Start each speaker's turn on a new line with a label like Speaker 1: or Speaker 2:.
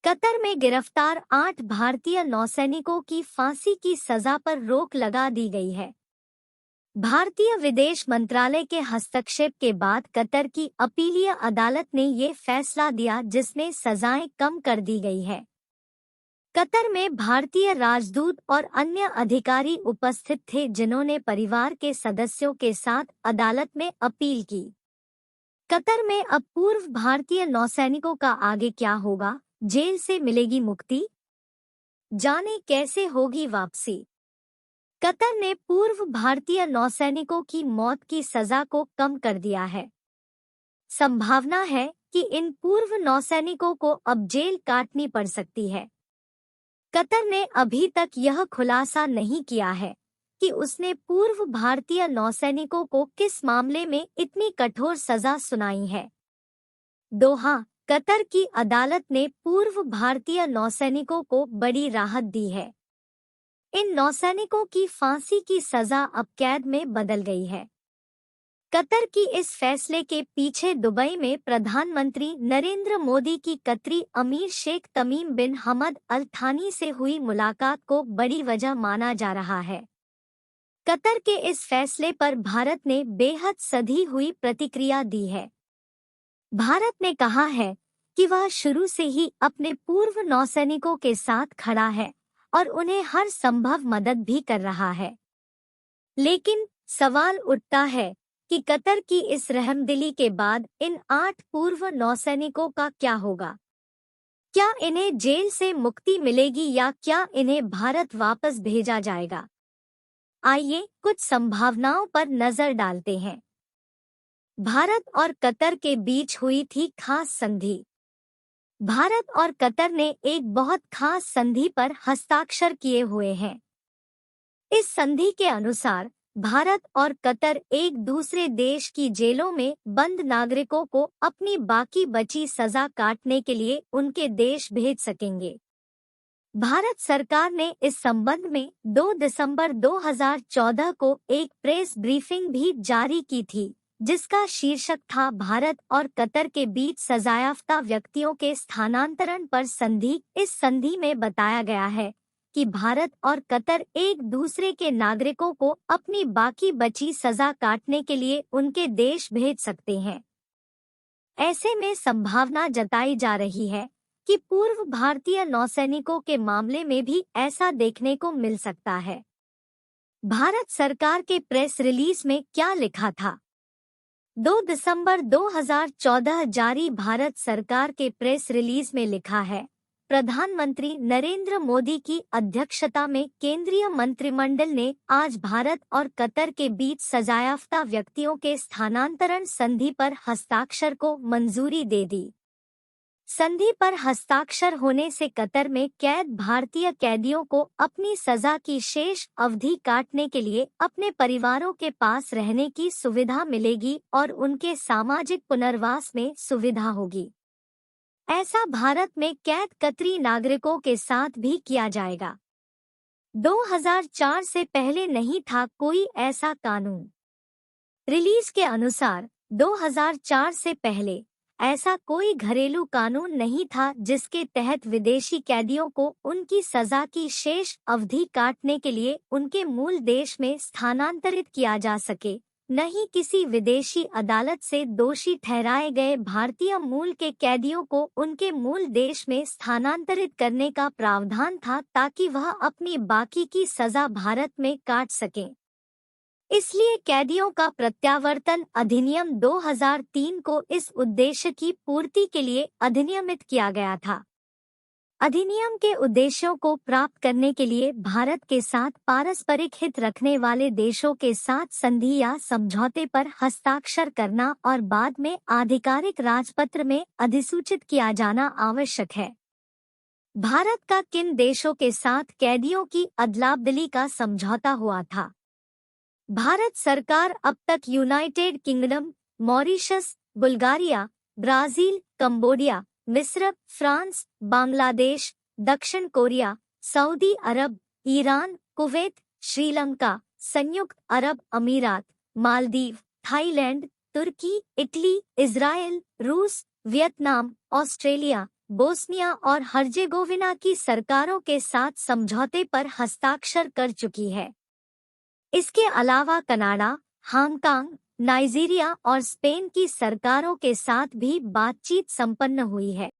Speaker 1: Qatar में गिरफ्तार 8 भारतीय नौसैनिकों की फांसी की सजा पर रोक लगा दी गई है। भारतीय विदेश मंत्रालय के हस्तक्षेप के बाद कतर की अपीलीय अदालत ने ये फैसला दिया, जिसमें सजाएं कम कर दी गई है। कतर में भारतीय राजदूत और अन्य अधिकारी उपस्थित थे, जिन्होंने परिवार के सदस्यों के साथ अदालत में अपील की। कतर में अब पूर्व भारतीय नौसैनिकों का आगे क्या होगा? जेल से मिलेगी मुक्ति? जाने कैसे होगी वापसी। कतर ने पूर्व भारतीय नौसैनिकों की मौत की सजा को कम कर दिया है। संभावना है कि इन पूर्व नौसैनिकों को अब जेल काटनी पड़ सकती है। कतर ने अभी तक यह खुलासा नहीं किया है कि उसने पूर्व भारतीय नौसैनिकों को किस मामले में इतनी कठोर सजा सुनाई है। दोहा, कतर की अदालत ने पूर्व भारतीय नौसैनिकों को बड़ी राहत दी है। इन नौसैनिकों की फांसी की सजा अब कैद में बदल गई है। कतर की इस फैसले के पीछे दुबई में प्रधानमंत्री नरेंद्र मोदी की कतरी अमीर शेख तमीम बिन हमद अल थानी से हुई मुलाकात को बड़ी वजह माना जा रहा है। कतर के इस फैसले पर भारत ने बेहद सधी हुई प्रतिक्रिया दी है। भारत ने कहा है कि वह शुरू से ही अपने पूर्व नौसैनिकों के साथ खड़ा है और उन्हें हर संभव मदद भी कर रहा है। लेकिन सवाल उठता है कि कतर की इस रहमदिली के बाद इन 8 पूर्व नौसैनिकों का क्या होगा? क्या इन्हें जेल से मुक्ति मिलेगी या क्या इन्हें भारत वापस भेजा जाएगा? आइए कुछ संभावनाओं पर नजर डालते हैं। भारत और कतर के बीच हुई थी खास संधि। भारत और कतर ने एक बहुत खास संधि पर हस्ताक्षर किए हुए हैं। इस संधि के अनुसार भारत और कतर एक दूसरे देश की जेलों में बंद नागरिकों को अपनी बाकी बची सजा काटने के लिए उनके देश भेज सकेंगे। भारत सरकार ने इस संबंध में 2 दिसंबर 2014 को एक प्रेस ब्रीफिंग भी जारी की थी, जिसका शीर्षक था भारत और कतर के बीच सजायाफ्ता व्यक्तियों के स्थानांतरण पर संधि। इस संधि में बताया गया है कि भारत और कतर एक दूसरे के नागरिकों को अपनी बाकी बची सजा काटने के लिए उनके देश भेज सकते हैं। ऐसे में संभावना जताई जा रही है कि पूर्व भारतीय नौसैनिकों के मामले में भी ऐसा देखने को मिल सकता है। भारत सरकार के प्रेस रिलीज में क्या लिखा था? 2 दिसंबर 2014 जारी भारत सरकार के प्रेस रिलीज में लिखा है, प्रधानमंत्री नरेंद्र मोदी की अध्यक्षता में केंद्रीय मंत्रिमंडल ने आज भारत और कतर के बीच सजायाफ्ता व्यक्तियों के स्थानांतरण संधि पर हस्ताक्षर को मंजूरी दे दी। संधि पर हस्ताक्षर होने से कतर में कैद भारतीय कैदियों को अपनी सजा की शेष अवधि काटने के लिए अपने परिवारों के पास रहने की सुविधा मिलेगी और उनके सामाजिक पुनर्वास में सुविधा होगी। ऐसा भारत में कैद कतरी नागरिकों के साथ भी किया जाएगा। 2004 से पहले नहीं था कोई ऐसा कानून। रिलीज के अनुसार 2004 से पहले ऐसा कोई घरेलू कानून नहीं था जिसके तहत विदेशी कैदियों को उनकी सजा की शेष अवधि काटने के लिए उनके मूल देश में स्थानांतरित किया जा सके। न ही किसी विदेशी अदालत से दोषी ठहराए गए भारतीय मूल के कैदियों को उनके मूल देश में स्थानांतरित करने का प्रावधान था, ताकि वह अपनी बाकी की सजा भारत में काट सकें। इसलिए कैदियों का प्रत्यावर्तन अधिनियम 2003 को इस उद्देश्य की पूर्ति के लिए अधिनियमित किया गया था। अधिनियम के उद्देश्यों को प्राप्त करने के लिए भारत के साथ पारस्परिक हित रखने वाले देशों के साथ संधि या समझौते पर हस्ताक्षर करना और बाद में आधिकारिक राजपत्र में अधिसूचित किया जाना आवश्यक है। भारत का किन देशों के साथ कैदियों की अदला-बदली का समझौता हुआ था? भारत सरकार अब तक United kingdom, Mauritius, Bulgaria, Brazil, Cambodia, मिस्र, फ्रांस, बांग्लादेश, दक्षिण कोरिया, सऊदी अरब, ईरान, कुवैत, श्रीलंका, संयुक्त अरब अमीरात, मालदीव, थाईलैंड, तुर्की, इटली, इजराइल, रूस, वियतनाम, ऑस्ट्रेलिया, बोस्निया और हर्जेगोविना की सरकारों के साथ समझौते पर हस्ताक्षर कर चुकी है। इसके अलावा कनाडा, हांगकांग, नाइजीरिया और स्पेन की सरकारों के साथ भी बातचीत संपन्न हुई है।